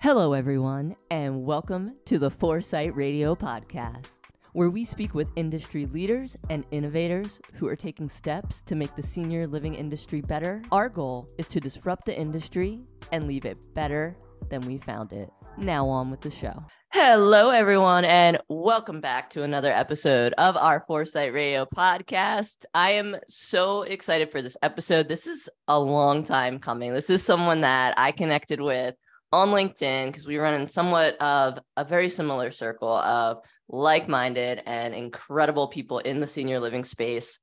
Hello, everyone, and welcome to the Foresight Radio podcast, where we speak with industry leaders and innovators who are taking steps to make the senior living industry better. Our goal is to disrupt the industry and leave it better than we found it. Now on with the show. Hello, everyone, and welcome back to another episode of our Foresight Radio podcast. I am so excited for this episode. This is a long time coming. This is someone that I connected with on LinkedIn because we run in somewhat of a very similar circle of like-minded and incredible people in the senior living space.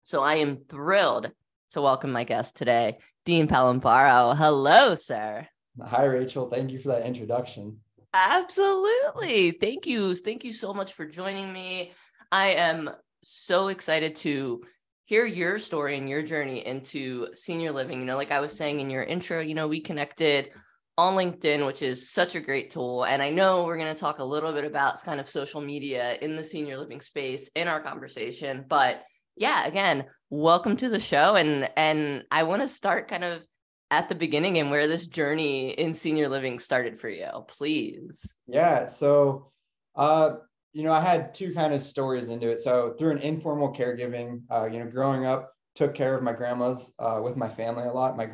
So I am thrilled to welcome my guest today, Dean Palomboro. Hello, sir. Hi, Rachel. Thank you for that introduction. Absolutely. Thank you. Thank you so much for joining me. I am so excited to hear your story and your journey into senior living. Like I was saying in your intro, we connected on LinkedIn, which is such a great tool. And I know we're going to talk a little bit about kind of social media in the senior living space in our conversation. But yeah, again, welcome to the show. And I want to start kind of at the beginning and where this journey in senior living started for you, please. Yeah. So, I had two kind of stories into it. So through an informal caregiving, growing up, took care of my grandmas with my family a lot. My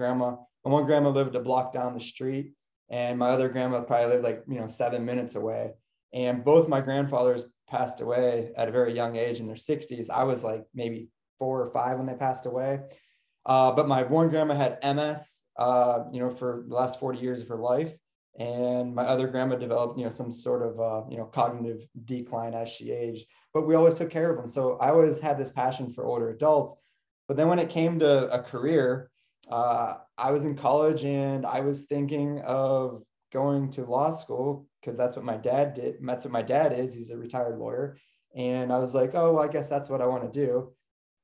one grandma lived a block down the street, and my other grandma probably lived 7 minutes away. And both my grandfathers passed away at a very young age in their 60s. I was like maybe 4 or 5 when they passed away. But my one grandma had MS, for the last 40 years of her life. And my other grandma developed, some sort of, cognitive decline as she aged. But we always took care of them. So I always had this passion for older adults. But then when it came to a career, I was in college and I was thinking of going to law school because that's what my dad did. That's what my dad is. He's a retired lawyer. And I was like, oh, well, I guess that's what I want to do.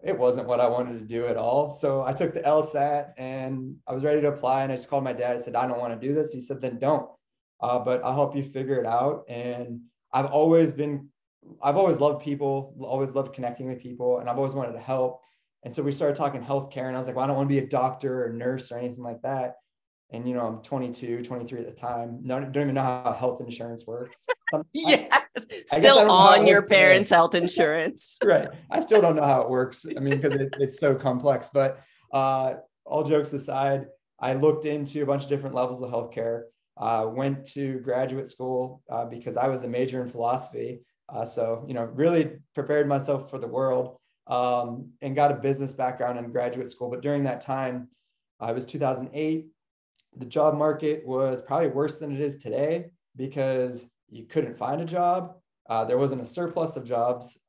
It wasn't what I wanted to do at all. So I took the LSAT and I was ready to apply. And I just called my dad. I said, I don't want to do this. He said, then don't. But I'll help you figure it out. And I've always loved people, always loved connecting with people. And I've always wanted to help. And so we started talking healthcare, and I was like, well, I don't want to be a doctor or nurse or anything like that. And, I'm 22, 23 at the time. Don't even know how health insurance works. Yes, still on your parents' health insurance. Right. I still don't know how it works. I mean, because it's so complex. But all jokes aside, I looked into a bunch of different levels of healthcare. Went to graduate school because I was a major in philosophy. So, really prepared myself for the world. And got a business background in graduate school. But during that time, it was 2008. The job market was probably worse than it is today because you couldn't find a job. There wasn't a surplus of jobs.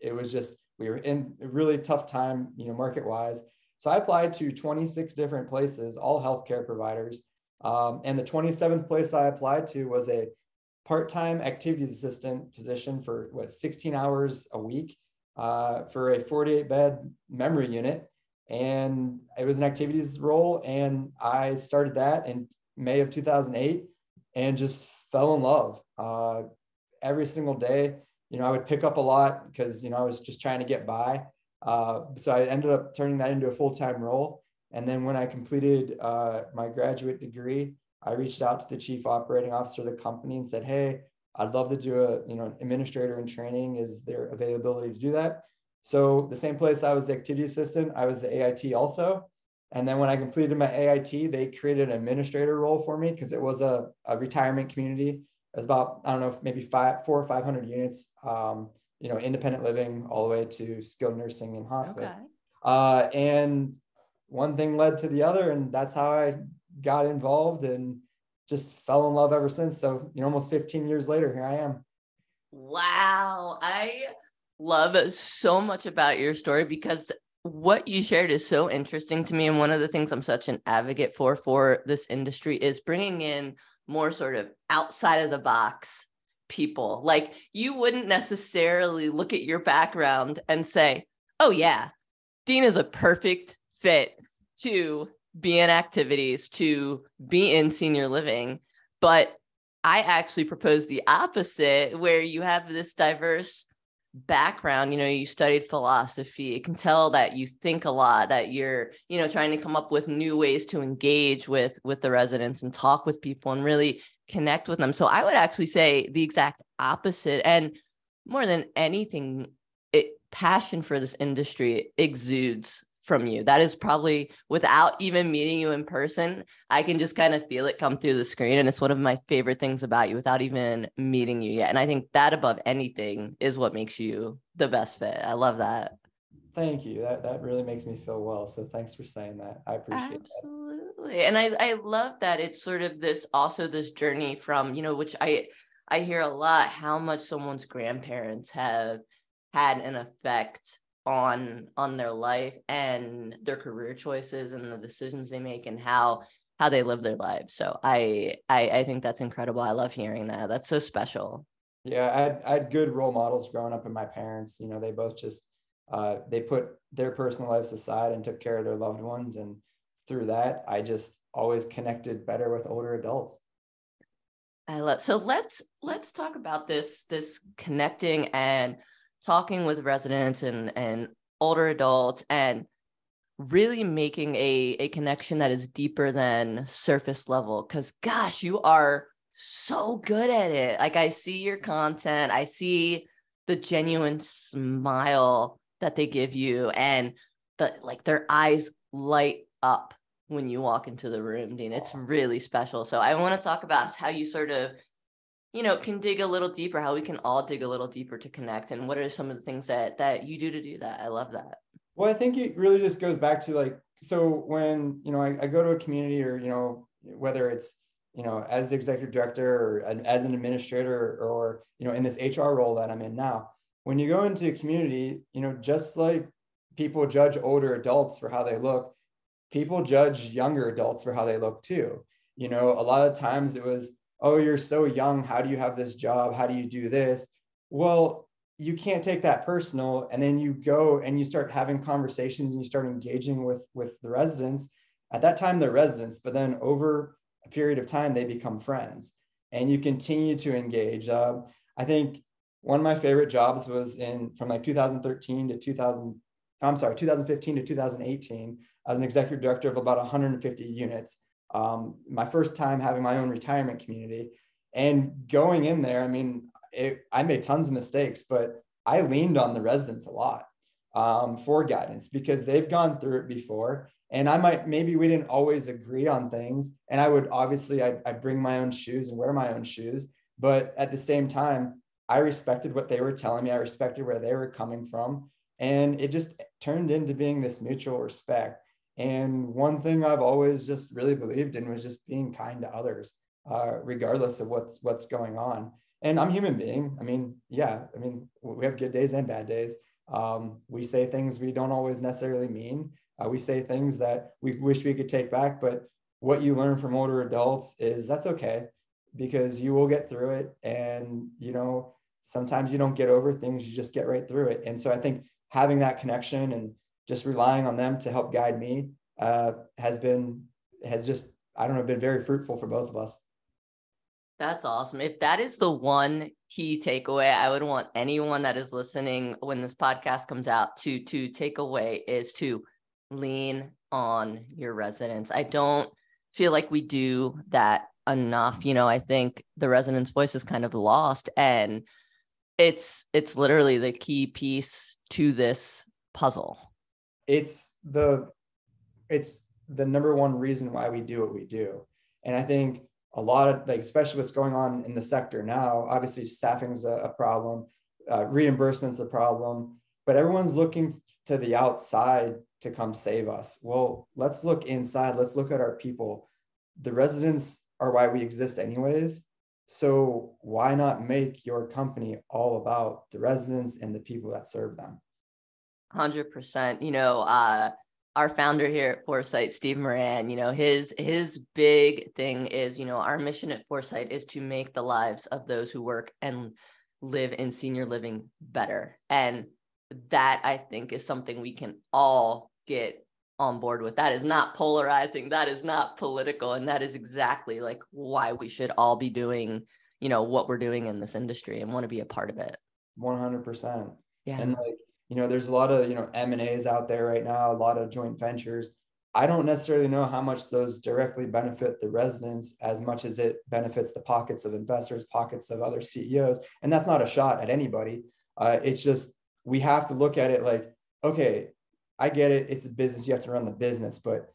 It was just, we were in a really tough time, market wise. So I applied to 26 different places, all healthcare providers. And the 27th place I applied to was a part-time activities assistant position for 16 hours a week. For a 48-bed memory unit. And it was an activities role. And I started that in May of 2008 and just fell in love. Every single day, I would pick up a lot because, I was just trying to get by. So I ended up turning that into a full-time role. And then when I completed my graduate degree, I reached out to the chief operating officer of the company and said, hey, I'd love to do an administrator in training. Is there availability to do that? So the same place I was the activity assistant, I was the AIT also. And then when I completed my AIT, they created an administrator role for me because it was a retirement community. It was about, I don't know, maybe 400 or 500 units, independent living all the way to skilled nursing and hospice. Okay. And one thing led to the other, and that's how I got involved and just fell in love ever since. So, almost 15 years later, here I am. Wow. I love so much about your story because what you shared is so interesting to me. And one of the things I'm such an advocate for this industry is bringing in more sort of outside of the box people. Like you wouldn't necessarily look at your background and say, oh yeah, Dean is a perfect fit to be in activities, to be in senior living. But I actually propose the opposite, where you have this diverse background, you studied philosophy. It can tell that you think a lot, that you're, trying to come up with new ways to engage with the residents and talk with people and really connect with them. So I would actually say the exact opposite. And more than anything, passion for this industry exudes from you. That is probably, without even meeting you in person, I can just kind of feel it come through the screen. And it's one of my favorite things about you without even meeting you yet. And I think that above anything is what makes you the best fit. I love that. Thank you. That really makes me feel well. So thanks for saying that. I appreciate that. Absolutely. And I love that it's sort of this journey from, which I hear a lot, how much someone's grandparents have had an effect on their life and their career choices and the decisions they make and how they live their lives. So I think that's incredible. I love hearing that. That's so special. Yeah, I had good role models growing up, and my parents, they both just they put their personal lives aside and took care of their loved ones, and through that, I just always connected better with older adults. So let's talk about this connecting and talking with residents and older adults and really making a connection that is deeper than surface level. Because gosh, you are so good at it. Like, I see your content, I see the genuine smile that they give you, and their eyes light up when you walk into the room, Dean. It's really special. So I want to talk about how you sort of, can dig a little deeper, how we can all dig a little deeper to connect. And what are some of the things that you do that? I love that. Well, I think it really just goes back to so when, I go to a community, or, whether it's, as the executive director or as an administrator or, in this HR role that I'm in now, when you go into a community, just like people judge older adults for how they look, people judge younger adults for how they look too. A lot of times it was, oh, you're so young, how do you have this job? How do you do this? Well, you can't take that personal. And then you go and you start having conversations and you start engaging with the residents. At that time, they're residents, but then over a period of time, they become friends and you continue to engage. I think one of my favorite jobs was from 2015 to 2018. I was an executive director of about 150 units. My first time having my own retirement community, and going in there, I made tons of mistakes, but I leaned on the residents a lot for guidance because they've gone through it before. And maybe we didn't always agree on things. And I would obviously, I bring my own shoes and wear my own shoes. But at the same time, I respected what they were telling me. I respected where they were coming from. And it just turned into being this mutual respect. And one thing I've always just really believed in was just being kind to others, regardless of what's going on. And I'm a human being. We have good days and bad days. We say things we don't always necessarily mean. We say things that we wish we could take back. But what you learn from older adults is that's okay, because you will get through it. And, sometimes you don't get over things, you just get right through it. And so I think having that connection and just relying on them to help guide me has been very fruitful for both of us. That's awesome. If that is the one key takeaway I would want anyone that is listening when this podcast comes out to take away, is to lean on your residents. I don't feel like we do that enough. I think the residents' voice is kind of lost, and it's literally the key piece to this puzzle. It's the number one reason why we do what we do. And I think a lot of, especially what's going on in the sector now, obviously staffing is a problem, reimbursement's a problem, but everyone's looking to the outside to come save us. Well, let's look inside. Let's look at our people. The residents are why we exist anyways. So why not make your company all about the residents and the people that serve them? 100%. Our founder here at Foresight, Steve Moran, his big thing is, our mission at Foresight is to make the lives of those who work and live in senior living better. And that, I think, is something we can all get on board with. That is not polarizing. That is not political. And that is exactly why we should all be doing, what we're doing in this industry and want to be a part of it. 100%. Yeah. And like, there's a lot of, M&As out there right now, a lot of joint ventures. I don't necessarily know how much those directly benefit the residents as much as it benefits the pockets of investors, pockets of other CEOs. And that's not a shot at anybody. It's just, we have to look at it like, okay, I get it. It's a business. You have to run the business, but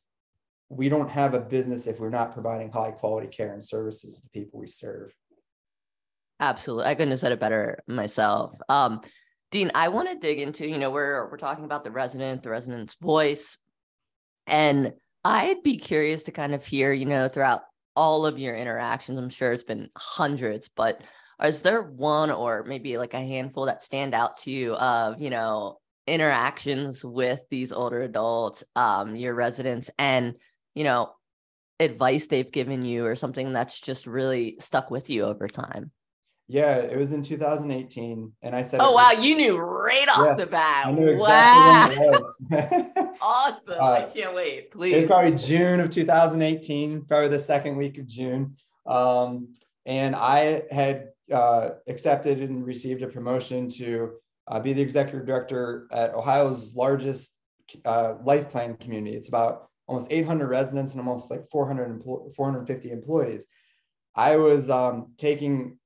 we don't have a business if we're not providing high quality care and services to the people we serve. Absolutely. I couldn't have said it better myself. Dean, I want to dig into, we're talking about the resident's voice. And I'd be curious to kind of hear, throughout all of your interactions, I'm sure it's been hundreds, but is there one or maybe like a handful that stand out to you of, interactions with these older adults, your residents, and, advice they've given you or something that's just really stuck with you over time? Yeah, it was in 2018. And I said, oh, wow. You knew right off the bat. I knew exactly Wow. when it was. Awesome. I can't wait. Please. It was probably June of 2018, probably the second week of June. And I had accepted and received a promotion to be the executive director at Ohio's largest life plan community. It's about almost 800 residents and almost like 450 employees. I was taking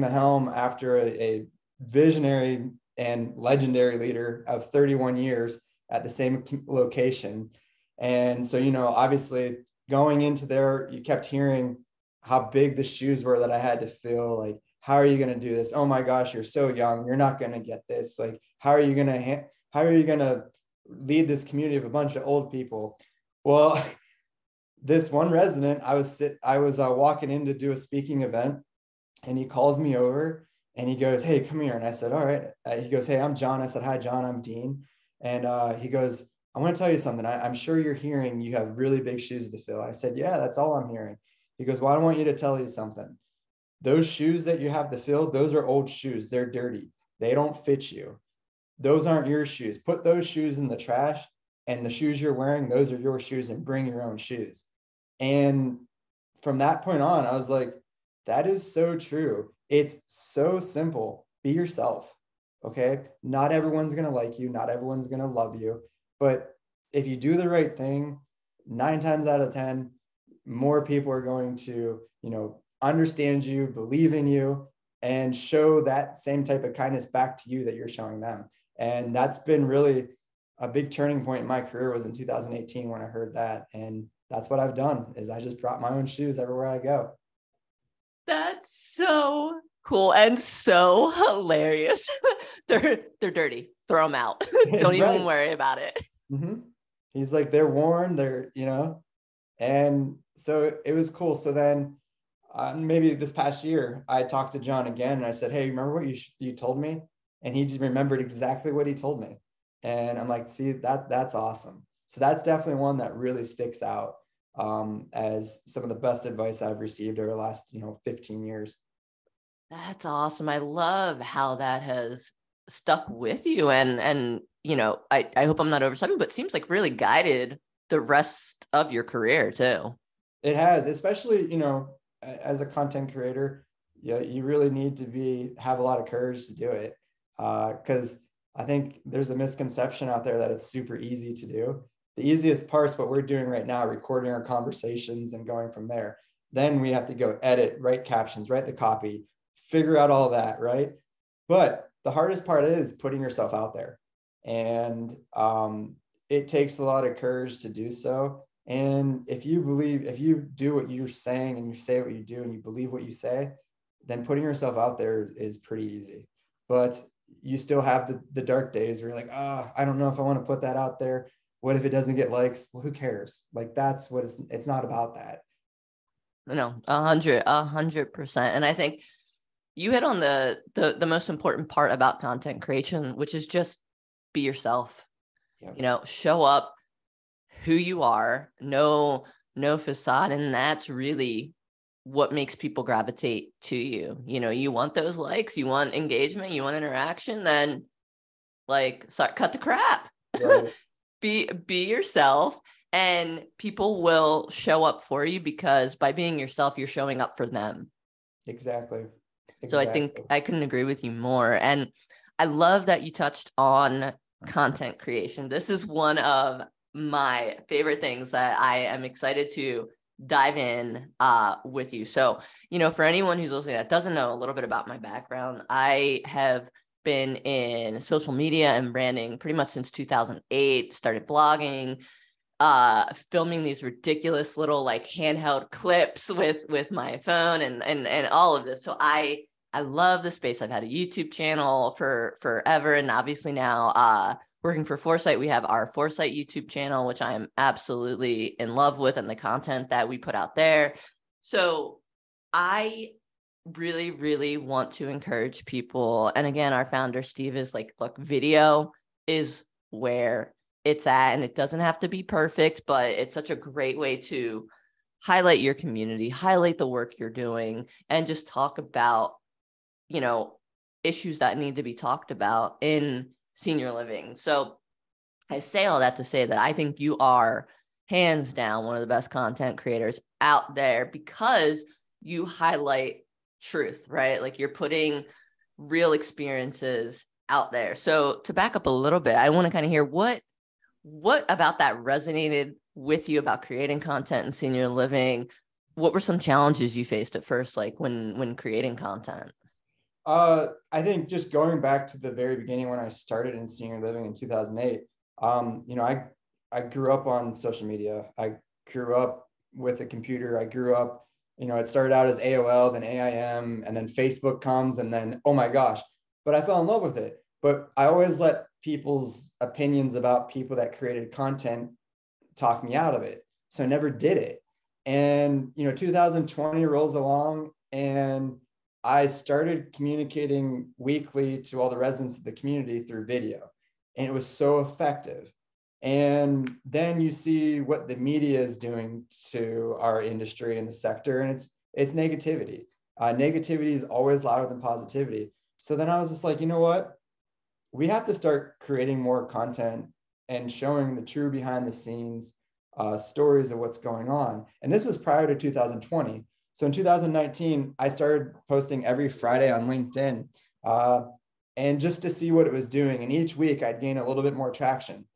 the helm after a visionary and legendary leader of 31 years at the same location. And so, obviously going into there, you kept hearing how big the shoes were that I had to fill. Like, how are you going to do this? Oh my gosh, you're so young. You're not going to get this. Like, how are you going to lead this community of a bunch of old people? Well, this one resident, I was walking in to do a speaking event, and he calls me over and he goes, "Hey, come here." And I said, "All right." He goes, "Hey, I'm John." I said, "Hi, John, I'm Dean." And he goes, "I want to tell you something. I'm sure you're hearing you have really big shoes to fill." I said, "Yeah, that's all I'm hearing." He goes, "Well, I want you to tell you something. Those shoes that you have to fill, those are old shoes. They're dirty. They don't fit you. Those aren't your shoes. Put those shoes in the trash, and the shoes you're wearing, those are your shoes, and bring your own shoes." And from that point on, I was like, that is so true. It's so simple. Be yourself. Okay. Not everyone's going to like you. Not everyone's going to love you. But if you do the right thing, 9 times out of 10, more people are going to, understand you, believe in you, and show that same type of kindness back to you that you're showing them. And that's been really a big turning point in my career, was in 2018 when I heard that. And that's what I've done, is I just brought my own shoes everywhere I go. That's so cool and so hilarious. They're dirty. Throw them out. Don't even worry about it. Mm-hmm. He's like, they're worn. They're, and so it was cool. So then maybe this past year, I talked to John again and I said, "Hey, remember what you told me?" And he just remembered exactly what he told me. And I'm like, see, that's awesome. So that's definitely one that really sticks out as some of the best advice I've received over the last, 15 years. That's awesome. I love how that has stuck with you. And I hope I'm not overstepping, but it seems like really guided the rest of your career too. It has, especially, as a content creator, you really need to have a lot of courage to do it. Because I think there's a misconception out there that it's super easy to do. The easiest part's what we're doing right now, recording our conversations and going from there. Then we have to go edit, write captions, write the copy, figure out all that, right? But the hardest part is putting yourself out there. And it takes a lot of courage to do so. And if you do what you're saying and you say what you do and you believe what you say, then putting yourself out there is pretty easy. But you still have the dark days where you're like, I don't know if I want to put that out there. What if it doesn't get likes? Well, who cares? Like, that's what it's not about that. No, 100%. And I think you hit on the most important part about content creation, which is just be yourself. Yep. Show up who you are, no facade. And that's really what makes people gravitate to you. You want those likes, you want engagement, you want interaction, then cut the crap. Right. Be yourself, and people will show up for you, because by being yourself, you're showing up for them. Exactly. So I think I couldn't agree with you more. And I love that you touched on content creation. This is one of my favorite things that I am excited to dive in with you. So, for anyone who's listening that doesn't know a little bit about my background, I have been in social media and branding pretty much since 2008, started blogging, filming these ridiculous little like handheld clips with my phone and all of this. So I love the space. I've had a YouTube channel for forever. And obviously now working for Foresight, we have our Foresight YouTube channel, which I am absolutely in love with, and the content that we put out there. So I really, really want to encourage people. And again, our founder, Steve, is like, look, video is where it's at, and it doesn't have to be perfect, but it's such a great way to highlight your community, highlight the work you're doing, and just talk about, issues that need to be talked about in senior living. So I say all that to say that I think you are hands down one of the best content creators out there, because you highlight truth, right? Like, you're putting real experiences out there. So to back up a little bit, I want to kind of hear what about that resonated with you about creating content in senior living. What were some challenges you faced at first, like when creating content? I think just going back to the very beginning when I started in senior living in 2008, I grew up on social media. I grew up with a computer. I grew up, it started out as AOL, then AIM, and then Facebook comes, and then, oh my gosh, but I fell in love with it. But I always let people's opinions about people that created content talk me out of it. So I never did it. And, 2020 rolls along, and I started communicating weekly to all the residents of the community through video, and it was so effective. And then you see what the media is doing to our industry and the sector, and it's negativity. Negativity is always louder than positivity. So then I was just like, you know what? We have to start creating more content and showing the true behind the scenes stories of what's going on. And this was prior to 2020. So in 2019, I started posting every Friday on LinkedIn, and just to see what it was doing. And each week I'd gain a little bit more traction.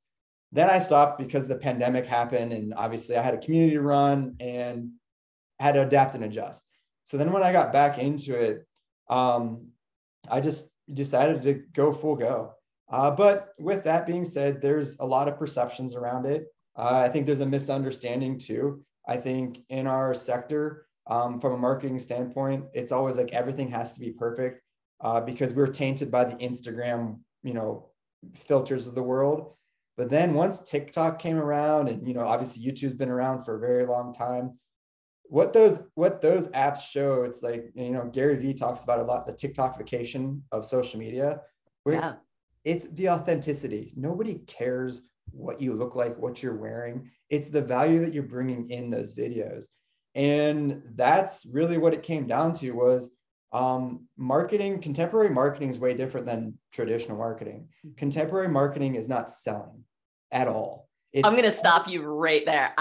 Then I stopped because the pandemic happened, and obviously I had a community to run and had to adapt and adjust. So then when I got back into it, I just decided to go full go. But with that being said, there's a lot of perceptions around it. I think there's a misunderstanding too. I think in our sector, from a marketing standpoint, it's always like everything has to be perfect because we're tainted by the Instagram, filters of the world. But then once TikTok came around, and obviously YouTube's been around for a very long time, what those apps show, it's like, Gary Vee talks about a lot, the TikTokification of social media, where it's the authenticity. Nobody cares what you look like, what you're wearing. It's the value that you're bringing in those videos. And that's really what it came down to was marketing. Contemporary marketing is way different than traditional marketing. Contemporary marketing is not selling at all. I'm going to stop you right there.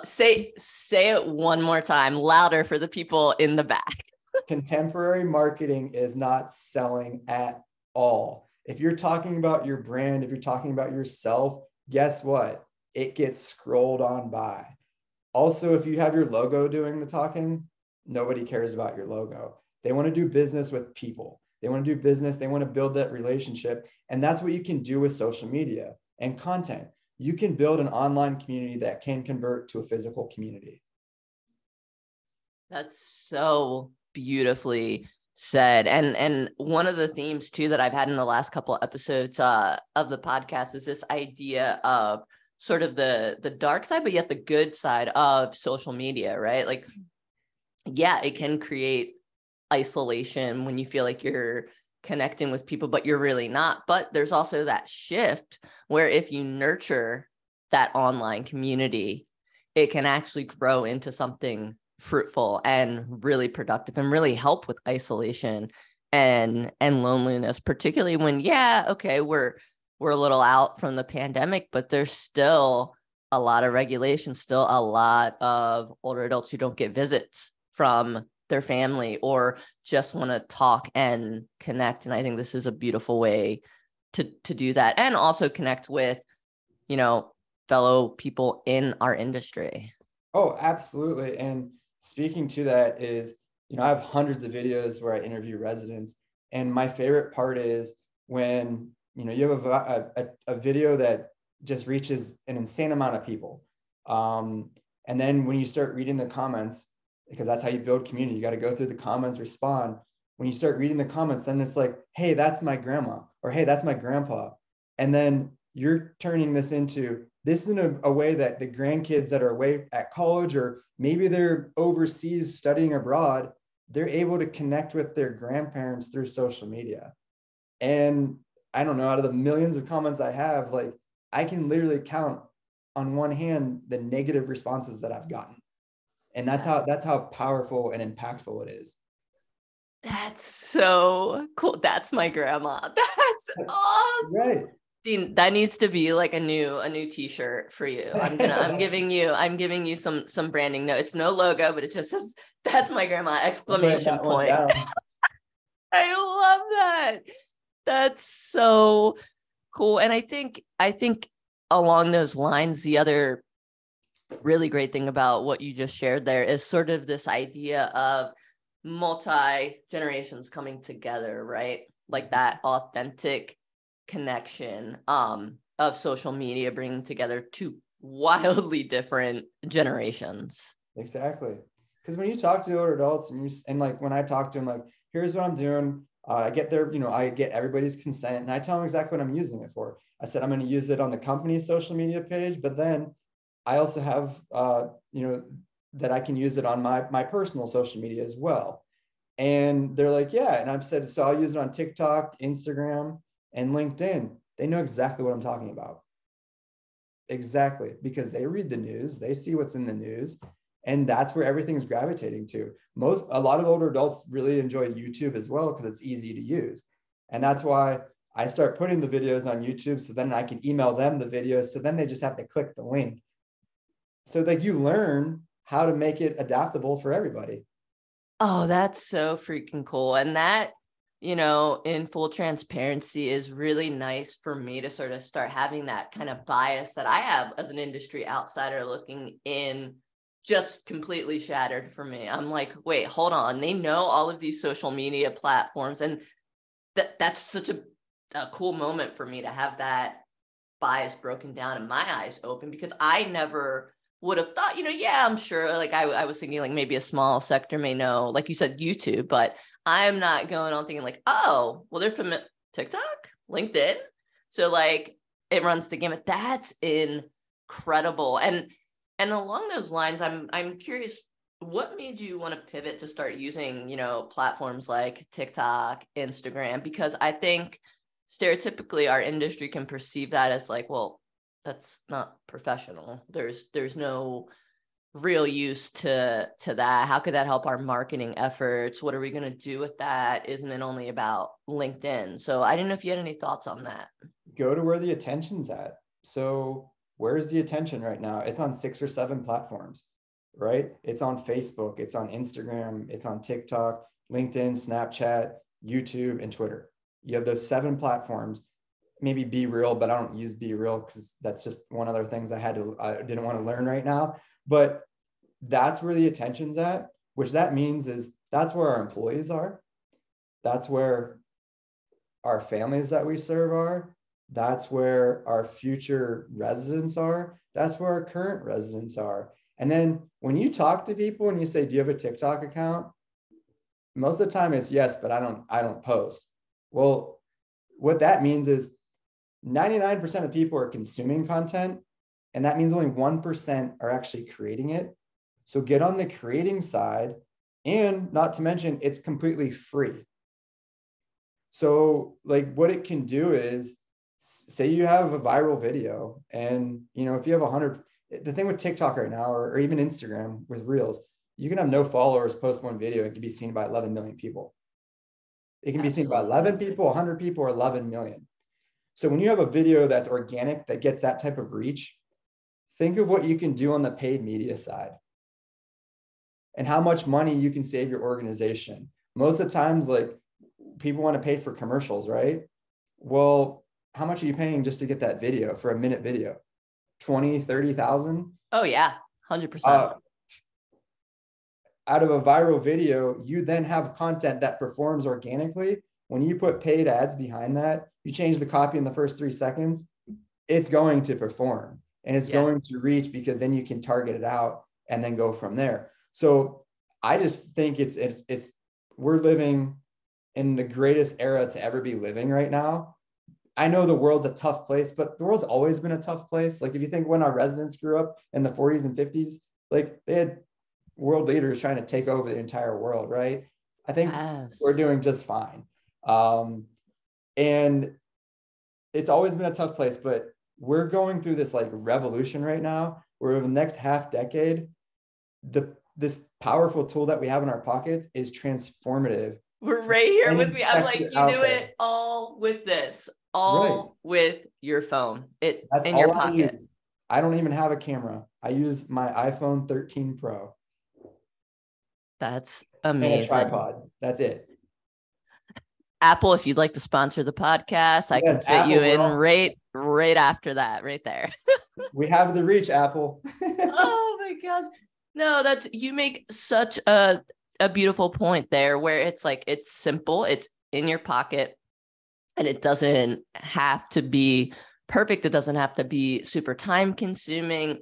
Say it one more time, louder for the people in the back. Contemporary marketing is not selling at all. If you're talking about your brand, if you're talking about yourself, guess what? It gets scrolled on by. Also, if you have your logo doing the talking, nobody cares about your logo. They want to do business with people. They want to do business. They want to build that relationship. And that's what you can do with social media and content. You can build an online community that can convert to a physical community. That's so beautifully said. And one of the themes too that I've had in the last couple of episodes of the podcast is this idea of sort of the dark side, but yet the good side of social media, right? Like, yeah, it can create isolation when you feel like you're connecting with people, but you're really not. But there's also that shift where if you nurture that online community, it can actually grow into something fruitful and really productive and really help with isolation and loneliness, particularly when, we're a little out from the pandemic, but there's still a lot of regulation, still a lot of older adults who don't get visits from their family or just want to talk and connect. And I think this is a beautiful way to do that, and also connect with, you know, fellow people in our industry. Oh, absolutely. And speaking to that is, you know, I have hundreds of videos where I interview residents, and my favorite part is when, you know, you have a video that just reaches an insane amount of people. And then when you start reading the comments, because that's how you build community, you got to go through the comments, respond. When you start reading the comments, then it's like, hey, that's my grandma, or hey, that's my grandpa. And then you're turning this into, this is a way that the grandkids that are away at college, or maybe they're overseas studying abroad, they're able to connect with their grandparents through social media. And I don't know, out of the millions of comments I have, like, I can literally count on one hand the negative responses that I've gotten. And that's how powerful and impactful it is. That's so cool. That's my grandma. That's awesome. Right. Dean, that needs to be like a new t-shirt for you. I'm giving you some branding. No, it's no logo, but it just says, "That's my grandma!" exclamation point. I love that. That's so cool. And I think along those lines, the other really great thing about what you just shared there is sort of this idea of multi-generations coming together, right? Like that authentic connection of social media bringing together two wildly different generations. Exactly. Because when you talk to the older adults and like when I talk to them, like, here's what I'm doing, I get their, you know, I get everybody's consent, and I tell them exactly what I'm using it for. I said, I'm going to use it on the company's social media page, but then I also have, you know, that I can use it on my personal social media as well. And they're like, yeah. And I've said, so I'll use it on TikTok, Instagram, and LinkedIn. They know exactly what I'm talking about. Exactly. Because they read the news, they see what's in the news, and that's where everything's gravitating to. A lot of older adults really enjoy YouTube as well, because it's easy to use. And that's why I start putting the videos on YouTube, so then I can email them the videos. So then they just have to click the link. So like you learn how to make it adaptable for everybody. Oh, that's so freaking cool. And that, you know, in full transparency, is really nice for me to sort of start having that kind of bias that I have as an industry outsider looking in, just completely shattered for me. I'm like, wait, hold on. They know all of these social media platforms. And that's such a cool moment for me to have that bias broken down and my eyes open, because I never would have thought, you know, yeah, I'm sure, like I was thinking like maybe a small sector may know, like you said, YouTube, but I'm not going on thinking like, oh, well, they're from TikTok, LinkedIn. So like it runs the gamut. That's incredible. And along those lines, I'm curious, what made you want to pivot to start using, you know, platforms like TikTok, Instagram? Because I think stereotypically our industry can perceive that as like, well, that's not professional. There's no real use to that. How could that help our marketing efforts? What are we going to do with that? Isn't it only about LinkedIn? So I didn't know if you had any thoughts on that. Go to where the attention's at. So where's the attention right now? It's on 6 or 7 platforms, right? It's on Facebook, it's on Instagram, it's on TikTok, LinkedIn, Snapchat, YouTube, and Twitter. You have those 7 platforms. Maybe Be Real, but I don't use Be Real because that's just one of the things I didn't want to learn right now. But that's where the attention's at, which that means is that's where our employees are. That's where our families that we serve are. That's where our future residents are. That's where our current residents are. And then when you talk to people and you say, do you have a TikTok account? Most of the time it's yes, but I don't post. Well, what that means is 99% of people are consuming content, and that means only 1% are actually creating it. So get on the creating side, and not to mention it's completely free. So like what it can do is, say you have a viral video, and you know, if you have 100, the thing with TikTok right now, or even Instagram with Reels, you can have no followers, post one video, and it can be seen by 11 million people. It can be seen by 11 people, 100 people, or 11 million. So when you have a video that's organic, that gets that type of reach, think of what you can do on the paid media side. and how much money you can save your organization. Most of the times, like, people want to pay for commercials, right? Well, how much are you paying just to get that video for a minute video? 20, 30,000? Oh yeah, 100%. Out of a viral video, you then have content that performs organically. When you put paid ads behind that, you change the copy in the first 3 seconds, it's going to perform and it's going to reach, because then you can target it out and then go from there. So I just think we're living in the greatest era to ever be living right now. I know the world's a tough place, but the world's always been a tough place. Like, if you think when our residents grew up in the 40s and 50s, like, they had world leaders trying to take over the entire world, right? I think we're doing just fine. And it's always been a tough place, but we're going through this like revolution right now, where over the next half decade, this powerful tool that we have in our pockets is transformative. We're right here with me. I'm like, you do it all with this, all with your phone. That's in your pocket. I don't even have a camera. I use my iPhone 13 Pro. That's amazing. And a tripod. That's it. Apple, if you'd like to sponsor the podcast, I can fit Apple, you in right after that, right there. We have the reach, Apple. Oh my gosh. No, you make such a beautiful point there, where it's like, it's simple, it's in your pocket, and it doesn't have to be perfect. It doesn't have to be super time consuming.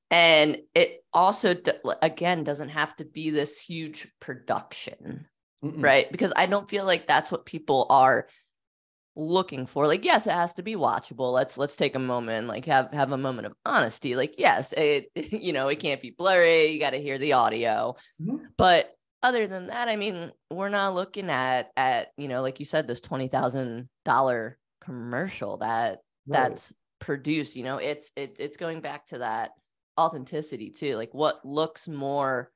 And it also, again, doesn't have to be this huge production. Right? Because I don't feel like that's what people are looking for. Like, yes, it has to be watchable. Let's take a moment, like have a moment of honesty. Like, yes, it can't be blurry. You got to hear the audio. But other than that, I mean, we're not looking at like you said, this $20,000 commercial that's produced. It's going back to that authenticity too. Like, what looks more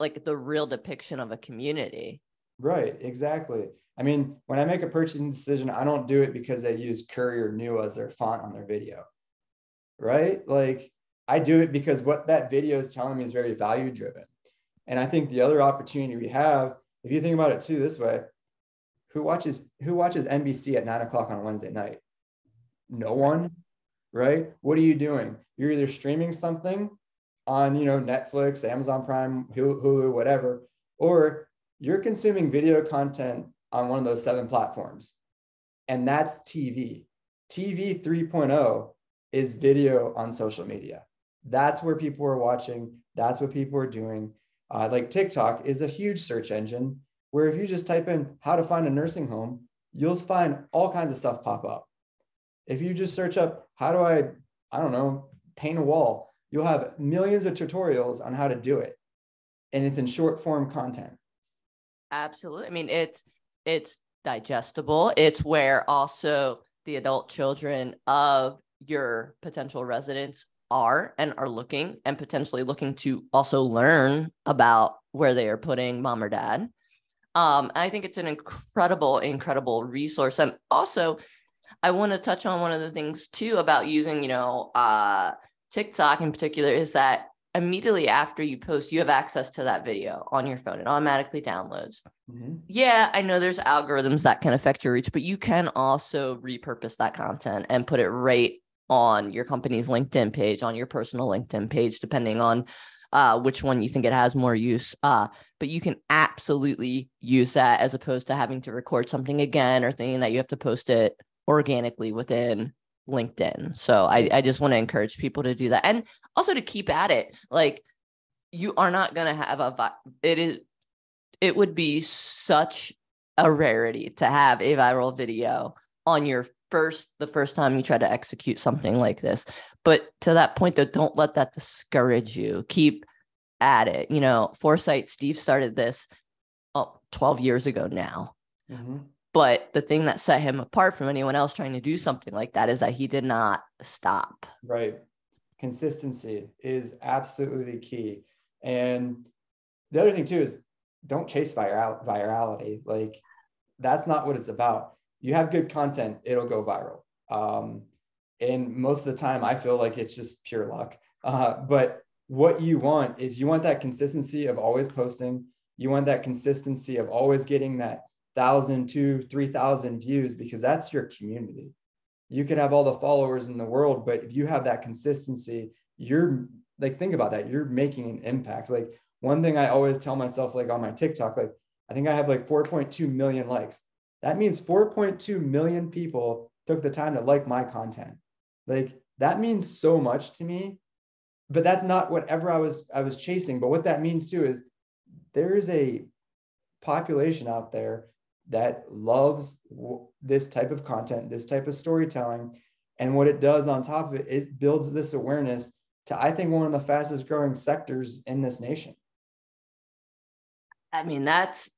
like the real depiction of a community. Right, exactly. I mean, when I make a purchasing decision, I don't do it because they use Curry or New as their font on their video, right? Like, I do it because what that video is telling me is very value driven. And I think the other opportunity we have, if you think about it too this way, who watches NBC at 9:00 on a Wednesday night? No one, right? What are you doing? You're either streaming something on, Netflix, Amazon Prime, Hulu, whatever, or you're consuming video content on one of those 7 platforms. And that's TV. TV 3.0 is video on social media. That's where people are watching. That's what people are doing. Like, TikTok is a huge search engine, where if you just type in how to find a nursing home, you'll find all kinds of stuff pop up. If you just search up, how do I don't know, paint a wall, you'll have millions of tutorials on how to do it. And it's in short form content. Absolutely. I mean, it's digestible. It's where also the adult children of your potential residents are looking, and potentially looking to also learn about where they are putting mom or dad. I think it's an incredible resource. And also, I want to touch on one of the things too about using, TikTok in particular, is that immediately after you post, you have access to that video on your phone. It automatically downloads. Yeah, I know there's algorithms that can affect your reach, but you can also repurpose that content and put it right on your company's LinkedIn page, on your personal LinkedIn page, depending on which one you think it has more use. But you can absolutely use that, as opposed to having to record something again or thinking that you have to post it organically within LinkedIn. So I just want to encourage people to do that, and also to keep at it. Like, you are not going to have it would be such a rarity to have a viral video on the first time you try to execute something like this. But to that point, though, don't let that discourage you. Keep at it. Foresight, Steve started this 12 years ago now. But the thing that set him apart from anyone else trying to do something like that is that he did not stop. Right. Consistency is absolutely key. And the other thing too is, don't chase virality. Like, that's not what it's about. You have good content, it'll go viral. And most of the time I feel like it's just pure luck. But what you want is you want that consistency of always posting. You want that consistency of always getting that 1,000, 2,000, 3,000 views, because that's your community. You can have all the followers in the world, but if you have that consistency, you're like, think about that. You're making an impact. Like, one thing I always tell myself, like on my TikTok, like I think I have like 4.2 million likes. That means 4.2 million people took the time to like my content. Like, that means so much to me, but that's not whatever I was chasing. But what that means too is there is a population out there that loves this type of content, this type of storytelling. And what it does on top of it, it builds this awareness to, I think, one of the fastest growing sectors in this nation. I mean, that's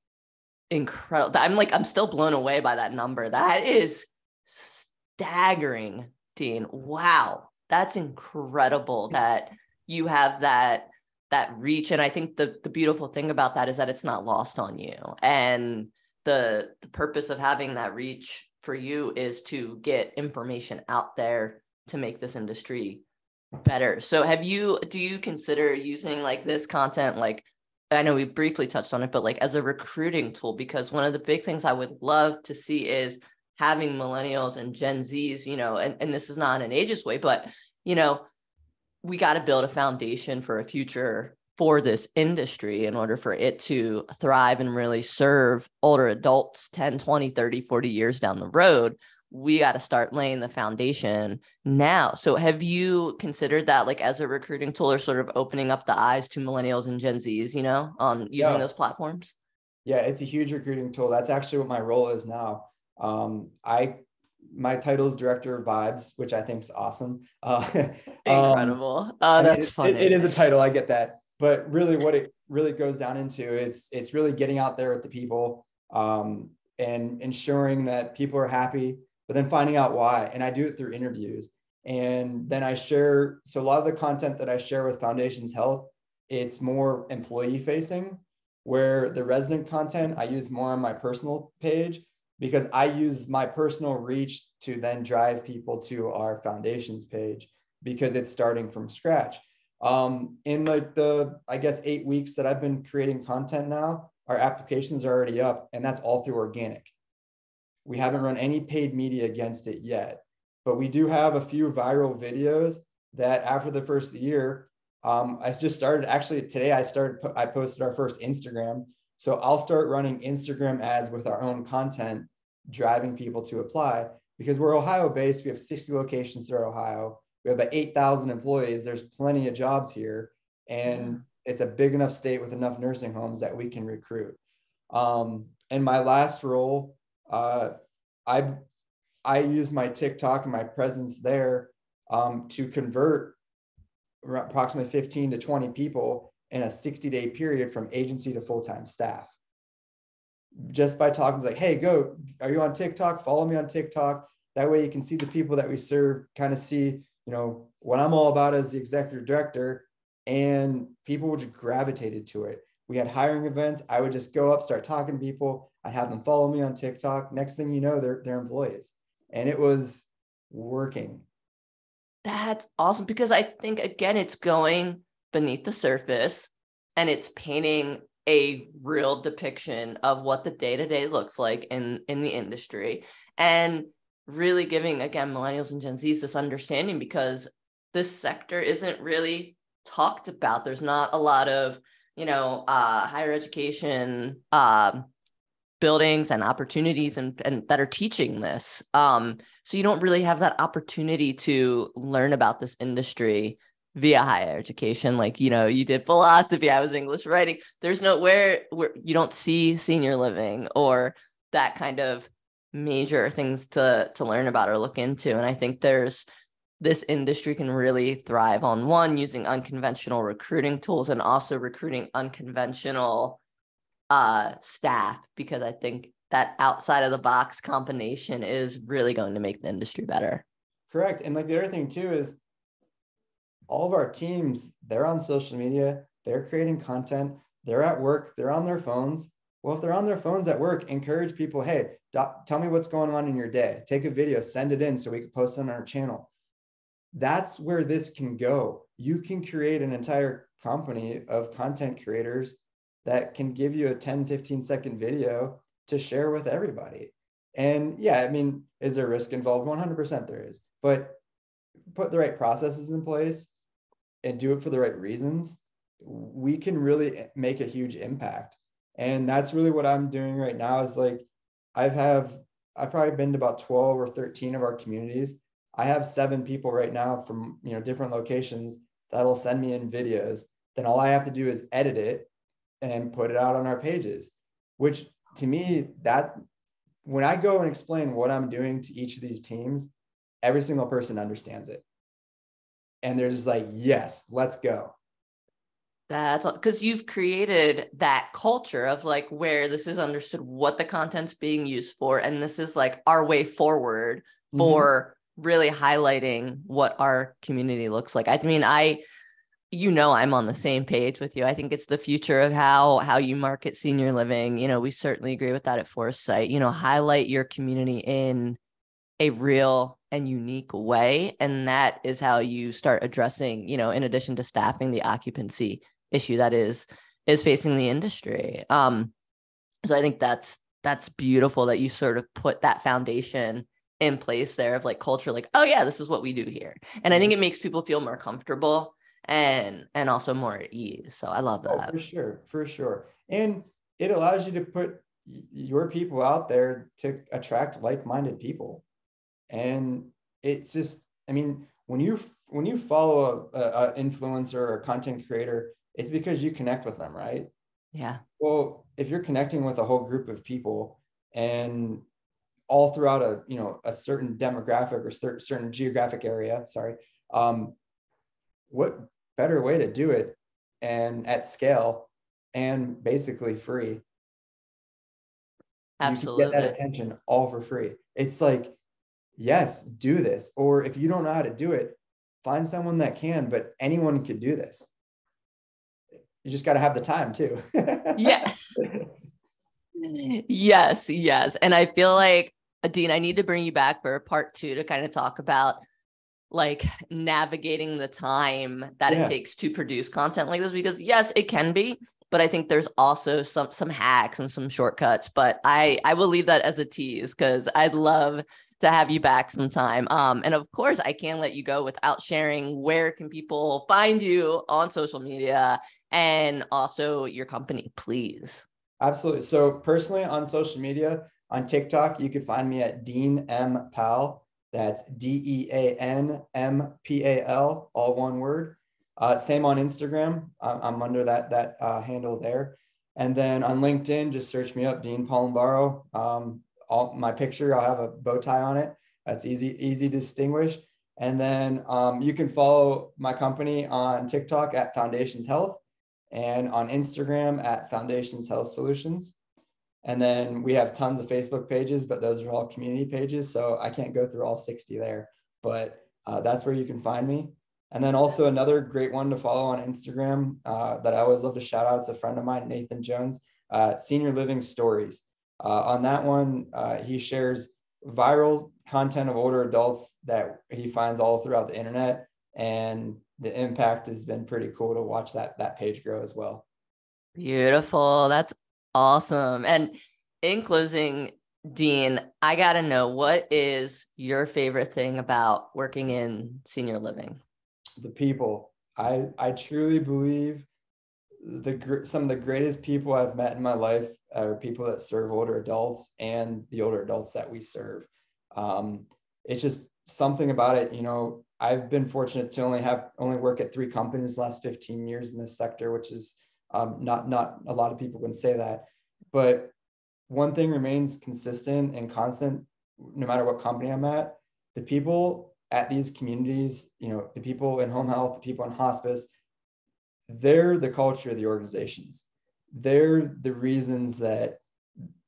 incredible. I'm still blown away by that number. That is staggering, Dean. Wow. That's incredible that you have that reach. And I think the beautiful thing about that is that it's not lost on you. And the purpose of having that reach for you is to get information out there to make this industry better. So do you consider using like this content, like, I know we briefly touched on it, but like as a recruiting tool? Because one of the big things I would love to see is having millennials and Gen Zs, and this is not an ageist way, but, we got to build a foundation for a future for this industry in order for it to thrive and really serve older adults 10, 20, 30, 40 years down the road. We got to start laying the foundation now. So have you considered that, like, as a recruiting tool, or sort of opening up the eyes to millennials and Gen Zs, on using those platforms? Yeah, it's a huge recruiting tool. That's actually what my role is now. My title is Director of Vibes, which I think is awesome. Incredible. That's funny. It is a title, I get that. But really what it really goes down into, it's really getting out there with the people, and ensuring that people are happy, but then finding out why. And I do it through interviews. And then I share, so a lot of the content that I share with Foundations Health, it's more employee facing, where the resident content I use more on my personal page, because I use my personal reach to then drive people to our Foundations page, because it's starting from scratch. In like I guess 8 weeks that I've been creating content now, our applications are already up, and that's all through organic. We haven't run any paid media against it yet, but we do have a few viral videos that after the first year, I just started, actually today I posted our first Instagram. So I'll start running Instagram ads with our own content, driving people to apply, because we're Ohio based. We have 60 locations throughout Ohio. We have about 8,000 employees. There's plenty of jobs here, and it's a big enough state with enough nursing homes that we can recruit. In my last role, I used my TikTok and my presence there to convert approximately 15 to 20 people in a 60-day period from agency to full-time staff. Just by talking, like, hey, are you on TikTok? Follow me on TikTok. That way you can see the people that we serve, kind of see, what I'm all about as the executive director, and people just gravitated to it. We had hiring events. I would just go up, start talking to people. I'd have them follow me on TikTok. Next thing you know, they're employees. And it was working. That's awesome, because I think, again, it's going beneath the surface and it's painting a real depiction of what the day-to-day looks like in the industry, and really giving, again, millennials and Gen Zs this understanding, because this sector isn't really talked about. There's not a lot of, higher education buildings and opportunities and that are teaching this. So you don't really have that opportunity to learn about this industry via higher education. Like, you did philosophy, I was English writing. There's nowhere where you don't see senior living or that kind of major things to learn about or look into. And I think this industry can really thrive on, one, using unconventional recruiting tools, and also recruiting unconventional staff, because I think that outside of the box combination is really going to make the industry better. Correct. And like the other thing too is all of our teams, they're on social media, they're creating content, they're at work, they're on their phones. Well, if they're on their phones at work, encourage people, hey, tell me what's going on in your day. Take a video, send it in so we can post it on our channel. That's where this can go. you can create an entire company of content creators that can give you a 10-15 second video to share with everybody. And yeah, I mean, is there risk involved? 100% there is, but put the right processes in place and do it for the right reasons, we can really make a huge impact. And that's really what I'm doing right now is like, I've probably been to about 12 or 13 of our communities. I have 7 people right now from, different locations that'll send me in videos. Then all I have to do is edit it and put it out on our pages, which to me, that when I go and explain what I'm doing to each of these teams, every single person understands it. And they're just like, yes, let's go. That's because you've created that culture of like where this is understood what the content's being used for. And this is like our way forward for really highlighting what our community looks like. I mean, I'm on the same page with you. I think it's the future of how you market senior living. We certainly agree with that at Foresight. Highlight your community in a real and unique way. And that is how you start addressing, in addition to staffing, the occupancy issue that is facing the industry. So I think that's beautiful that you sort of put that foundation in place there of like culture, like, oh yeah, this is what we do here. And I think it makes people feel more comfortable and also more at ease. So I love that. For sure. And it allows you to put your people out there to attract like-minded people. And it's just, I mean, when you follow a influencer or a content creator, it's because you connect with them, right? Yeah. Well, if you're connecting with a whole group of people and all throughout a certain demographic or certain geographic area, what better way to do it and at scale and basically free? Absolutely. You can get that attention all for free. It's like, yes, do this. Or if you don't know how to do it, find someone that can, but anyone could do this. You just got to have the time too. Yeah. Yes. And I feel like, Dean, I need to bring you back for part 2 to kind of talk about like navigating the time that it takes to produce content like this, because yes, it can be, but I think there's also some hacks and some shortcuts, but I will leave that as a tease because I'd love to have you back sometime. And of course I can't let you go without sharing where can people find you on social media and also your company, please. Absolutely. So personally on social media, on TikTok, you can find me at Dean M. Pal. That's DEANMPAL, all one word. Same on Instagram. I'm under that handle there. And then on LinkedIn, just search me up, Dean Palomboro. All my picture, I'll have a bow tie on it. That's easy to distinguish. And then you can follow my company on TikTok at Foundations Health and on Instagram at Foundations Health Solutions. And then we have tons of Facebook pages, but those are all community pages. So I can't go through all 60 there, but that's where you can find me. And then also another great one to follow on Instagram that I always love to shout out. It's a friend of mine, Nathan Jones, Senior Living Stories. On that one, he shares viral content of older adults that he finds all throughout the internet. And the impact has been pretty cool to watch that page grow as well. Beautiful. That's awesome. And in closing, Dean, I got to know, what is your favorite thing about working in senior living? The people. I truly believe some of the greatest people I've met in my life are people that serve older adults and the older adults that we serve. It's just something about it. I've been fortunate to only work at 3 companies the last 15 years in this sector, which is not a lot of people can say that. But one thing remains consistent and constant, no matter what company I'm at. The people at these communities, the people in home health, the people in hospice, they're the culture of the organizations. They're the reasons that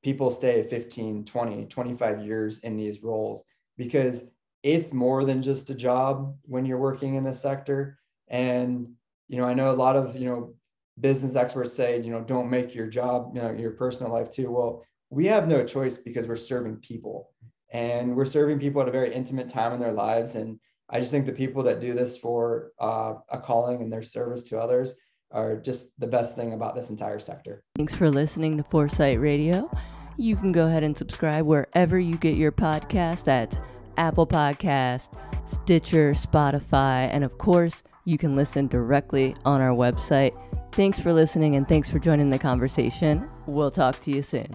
people stay 15, 20, 25 years in these roles, because it's more than just a job when you're working in this sector. And, I know a lot of, business experts say, don't make your job, your personal life too. Well, we have no choice because we're serving people, and we're serving people at a very intimate time in their lives. And I just think the people that do this for a calling and their service to others are just the best thing about this entire sector. Thanks for listening to Foresight Radio. You can go ahead and subscribe wherever you get your podcast. That's Apple Podcast, Stitcher, Spotify, and of course, you can listen directly on our website. Thanks for listening and thanks for joining the conversation. We'll talk to you soon.